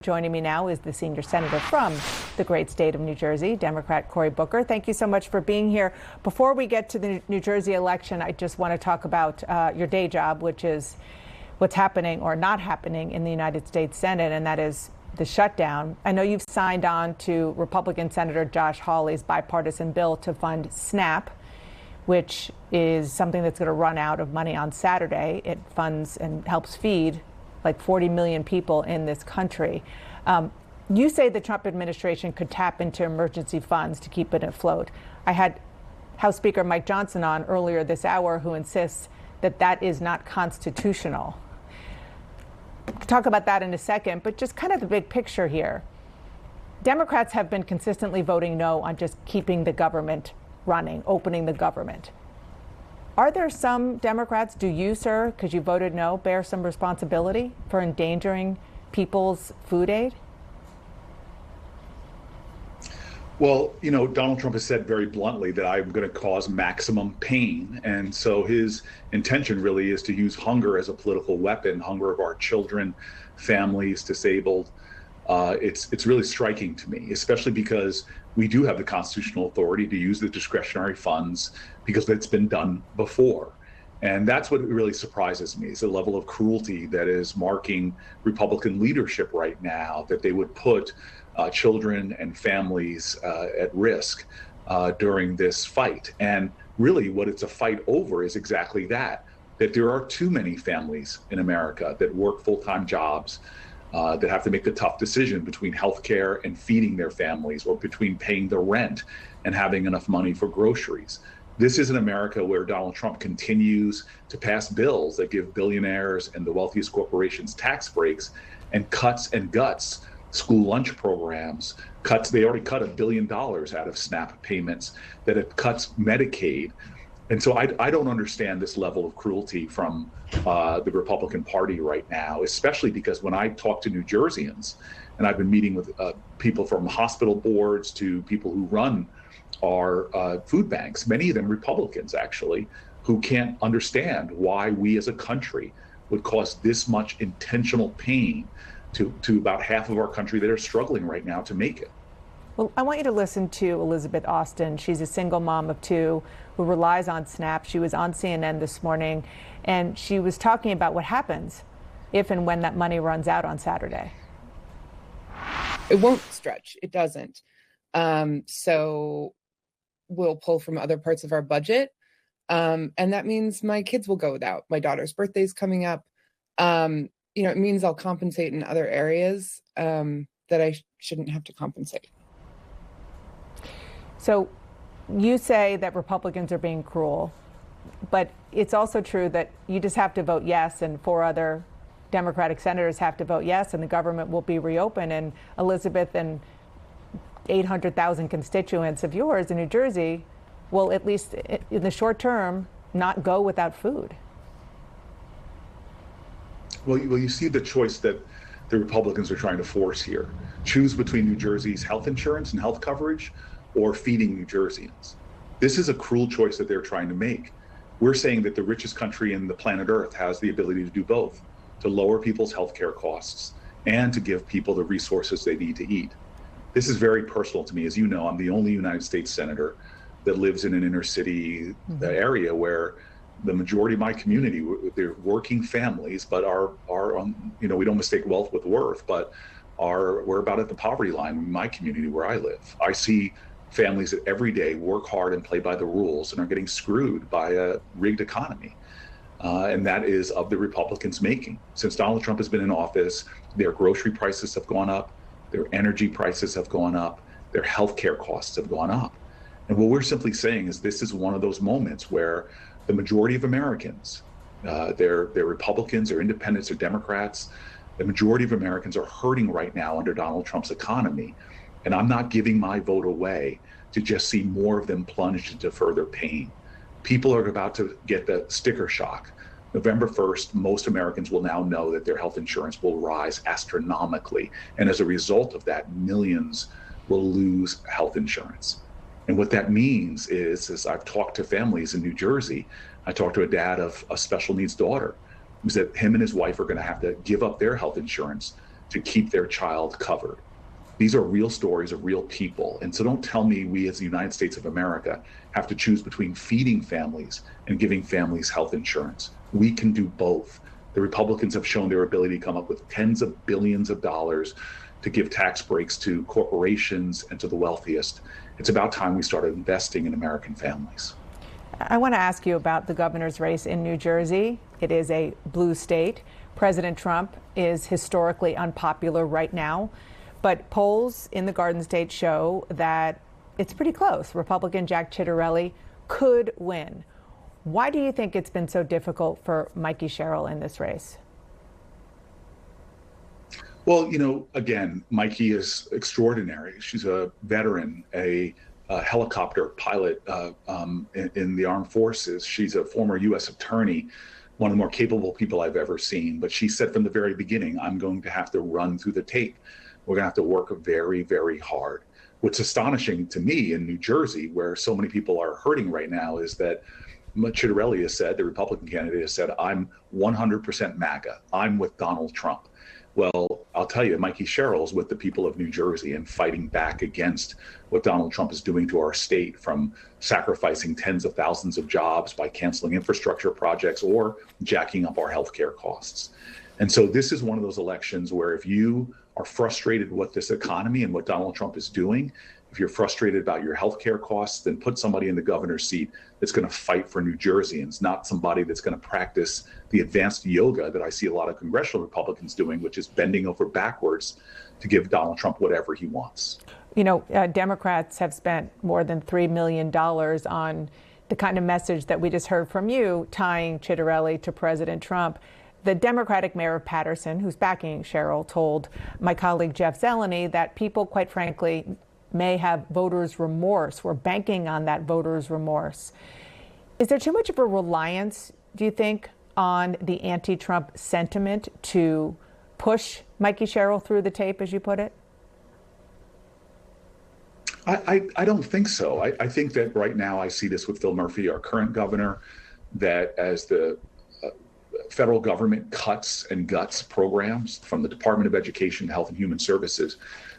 Joining me now is the senior senator from the great state of New Jersey, Democrat Cory Booker. Thank you so much for being here. Before we get to the New Jersey election, I just want to talk about your day job, which is what's happening or not happening in the United States Senate, and that is the shutdown. I know you've signed on to Republican Senator Josh Hawley's bipartisan bill to fund SNAP, which is something that's going to run out of money on Saturday. It funds and helps feed like 40 million people in this country. You say the Trump administration could tap into emergency funds to keep it afloat. I had House Speaker Mike Johnson on earlier this hour, who insists that that is not constitutional. We'll talk about that in a second, but just kind of the big picture here. Democrats have been consistently voting no on just keeping the government running, opening the government. Are there some Democrats, do you, sir, because you voted no, bear some responsibility for endangering people's food aid? Well, you know, Donald Trump has said very bluntly that I'm going to cause maximum pain. And so his intention really is to use hunger as a political weapon, hunger of our children, families, disabled. It's really striking to me, especially because we do have the constitutional authority to use the discretionary funds because it's been done before. And that's what really surprises me, is the level of cruelty that is marking Republican leadership right now, that they would put children and families at risk during this fight. And really what it's a fight over is exactly that there are too many families in America that work full-time jobs, that have to make the tough decision between health care and feeding their families, or between paying the rent and having enough money for groceries. This is an America where Donald Trump continues to pass bills that give billionaires and the wealthiest corporations tax breaks, and cuts and guts school lunch programs. They already cut $1 billion out of SNAP payments, that it cuts Medicaid. And so I don't understand this level of cruelty from the Republican Party right now, especially because when I talk to New Jerseyans, and I've been meeting with people from hospital boards to people who run our food banks, many of them Republicans actually, who can't understand why we as a country would cause this much intentional pain to about half of our country that are struggling right now to make it. Well, I want you to listen to Elizabeth Austin. She's a single mom of two who relies on SNAP. She was on CNN this morning, and she was talking about what happens if and when that money runs out on Saturday. It won't stretch. It doesn't. So we'll pull from other parts of our budget. And that means my kids will go without. My daughter's birthday's coming up. It means I'll compensate in other areas that I shouldn't have to compensate. So you say that Republicans are being cruel, but it's also true that you just have to vote yes, and 4 other Democratic senators have to vote yes, and the government will be reopened. And Elizabeth and 800,000 constituents of yours in New Jersey will, at least in the short term, not go without food. Well, you see the choice that the Republicans are trying to force here. Choose between New Jersey's health insurance and health coverage, or feeding New Jerseyans. This is a cruel choice that they're trying to make. We're saying that the richest country in the planet Earth has the ability to do both, to lower people's healthcare costs and to give people the resources they need to eat. This is very personal to me. As you know, I'm the only United States senator that lives in an inner city area where the majority of my community, they're working families, but we don't mistake wealth with worth, but we're about at the poverty line in my community where I live. I see families that every day work hard and play by the rules and are getting screwed by a rigged economy. And that is of the Republicans' making. Since Donald Trump has been in office, their grocery prices have gone up, their energy prices have gone up, their healthcare costs have gone up. And what we're simply saying is this is one of those moments where the majority of Americans, they're Republicans or independents or Democrats, the majority of Americans are hurting right now under Donald Trump's economy. And I'm not giving my vote away to just see more of them plunged into further pain. People are about to get the sticker shock. November 1st, most Americans will now know that their health insurance will rise astronomically. And as a result of that, millions will lose health insurance. And what that means is I've talked to families in New Jersey. I talked to a dad of a special needs daughter, who said him and his wife are going to have to give up their health insurance to keep their child covered. These are real stories of real people. And so don't tell me we as the United States of America have to choose between feeding families and giving families health insurance. We can do both. The Republicans have shown their ability to come up with tens of billions of dollars to give tax breaks to corporations and to the wealthiest. It's about time we started investing in American families. I want to ask you about the governor's race in New Jersey. It is a blue state. President Trump is historically unpopular right now, but polls in the Garden State show that it's pretty close. Republican Jack Ciattarelli could win. Why do you think it's been so difficult for Mikey Sherrill in this race? Well, again, Mikey is extraordinary. She's a veteran, a helicopter pilot in the armed forces. She's a former U.S. attorney, one of the more capable people I've ever seen. But she said from the very beginning, I'm going to have to run through the tape. We're going to have to work very, very hard. What's astonishing to me in New Jersey, where so many people are hurting right now, is that Ciattarelli has said, the Republican candidate has said, I'm 100% MAGA. I'm with Donald Trump. Well, I'll tell you, Mikey Sherrill's with the people of New Jersey and fighting back against what Donald Trump is doing to our state, from sacrificing tens of thousands of jobs by canceling infrastructure projects or jacking up our healthcare costs. And so this is one of those elections where if you are frustrated with this economy and what Donald Trump is doing, if you're frustrated about your healthcare costs, then put somebody in the governor's seat that's going to fight for New Jerseyans, not somebody that's going to practice the advanced yoga that I see a lot of congressional Republicans doing, which is bending over backwards to give Donald Trump whatever he wants. Democrats have spent more than $3 million on the kind of message that we just heard from you, tying Ciattarelli to President Trump. The Democratic mayor of Paterson, who's backing Sherrill, told my colleague Jeff Zeleny that people, quite frankly, may have voters' remorse. We're banking on that voters' remorse. Is there too much of a reliance, do you think, on the anti-Trump sentiment to push Mikey Sherrill through the tape, as you put it? I don't think so. I think that right now I see this with Phil Murphy, our current governor, that as the federal government cuts and guts programs from the Department of Education to Health and Human Services,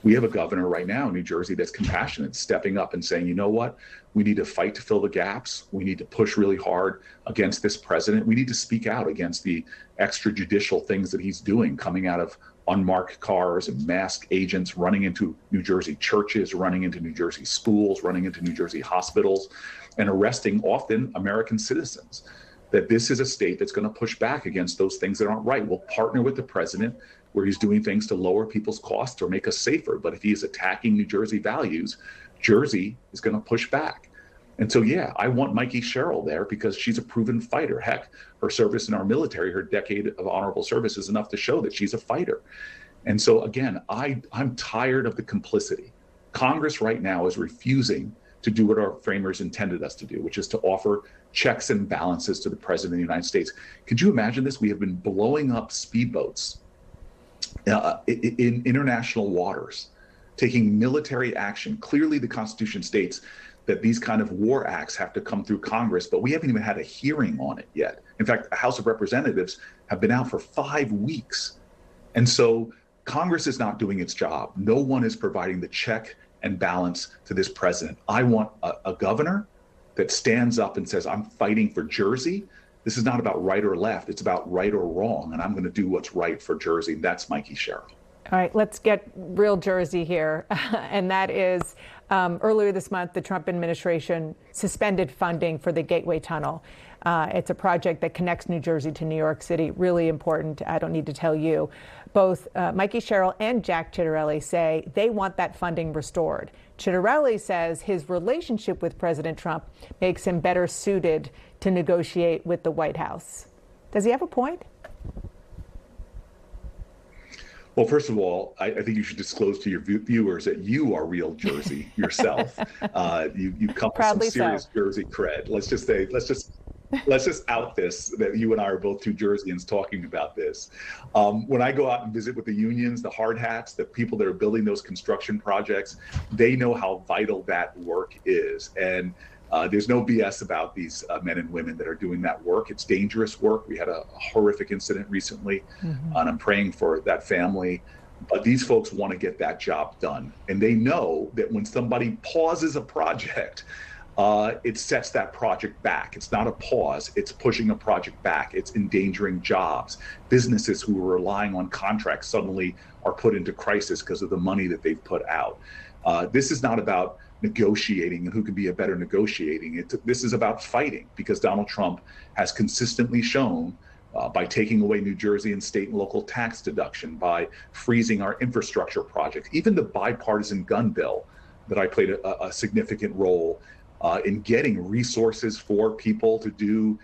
we have a governor right now in New Jersey that's compassionate, stepping up and saying, you know what, we need to fight to fill the gaps. We need to push really hard against this president. We need to speak out against the extrajudicial things that he's doing, coming out of unmarked cars and masked agents running into New Jersey churches, running into New Jersey schools, running into New Jersey hospitals, and arresting often American citizens. That this is a state that's going to push back against those things that aren't right. We'll partner with the president where he's doing things to lower people's costs or make us safer. But if he is attacking New Jersey values, Jersey is going to push back. And so, yeah, I want Mikey Sherrill there because she's a proven fighter. Heck, her service in our military, her decade of honorable service is enough to show that she's a fighter. And so, again, I'm tired of the complicity. Congress right now is refusing to do what our framers intended us to do, which is to offer checks and balances to the president of the United States. Could you imagine this? We have been blowing up speedboats in international waters, taking military action. Clearly, the Constitution states that these kind of war acts have to come through Congress, but we haven't even had a hearing on it yet. In fact, the House of Representatives have been out for 5 weeks. And so Congress is not doing its job. No one is providing the check and balance to this president. I want a governor that stands up and says, I'm fighting for Jersey. This is not about right or left. It's about right or wrong. And I'm going to do what's right for Jersey. That's Mikey Sherrill. All right, let's get real Jersey here. And that is earlier this month, the Trump administration suspended funding for the Gateway Tunnel. It's a project that connects New Jersey to New York City. Really important. I don't need to tell you. Both Mikey Sherrill and Jack Ciattarelli say they want that funding restored. Ciattarelli says his relationship with President Trump makes him better suited to negotiate with the White House. Does he have a point? Well, first of all, I think you should disclose to your viewers that you are real Jersey yourself. You come Proudly with some serious so. Jersey cred. Let's just out this, that you and I are both two Jerseyans talking about this. When I go out and visit with the unions, the hard hats, the people that are building those construction projects, they know how vital that work is. And there's no BS about these men and women that are doing that work. It's dangerous work. We had a horrific incident recently, and I'm praying for that family. But these folks want to get that job done. And they know that when somebody pauses a project, it sets that project back. It's not a pause, it's pushing a project back. It's endangering jobs. Businesses who were relying on contracts suddenly are put into crisis because of the money that they've put out. This is not about negotiating and who can be a better negotiating. This is about fighting, because Donald Trump has consistently shown by taking away New Jersey and state and local tax deduction, by freezing our infrastructure projects, even the bipartisan gun bill that I played a significant role in getting resources for people to do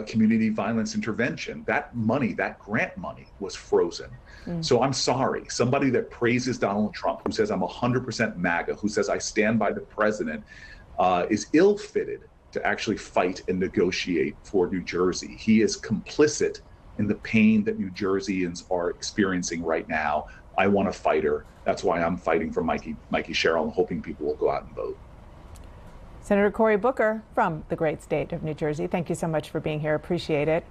community violence intervention. That money, that grant money, was frozen. So I'm sorry, somebody that praises Donald Trump, who says I'm 100% MAGA, who says I stand by the president, is ill-fitted to actually fight and negotiate for New Jersey. He is complicit in the pain that New Jerseyans are experiencing right now. I want a fighter. That's why I'm fighting for Mikey Sherrill and hoping people will go out and vote. Senator Cory Booker from the great state of New Jersey, thank you so much for being here. Appreciate it.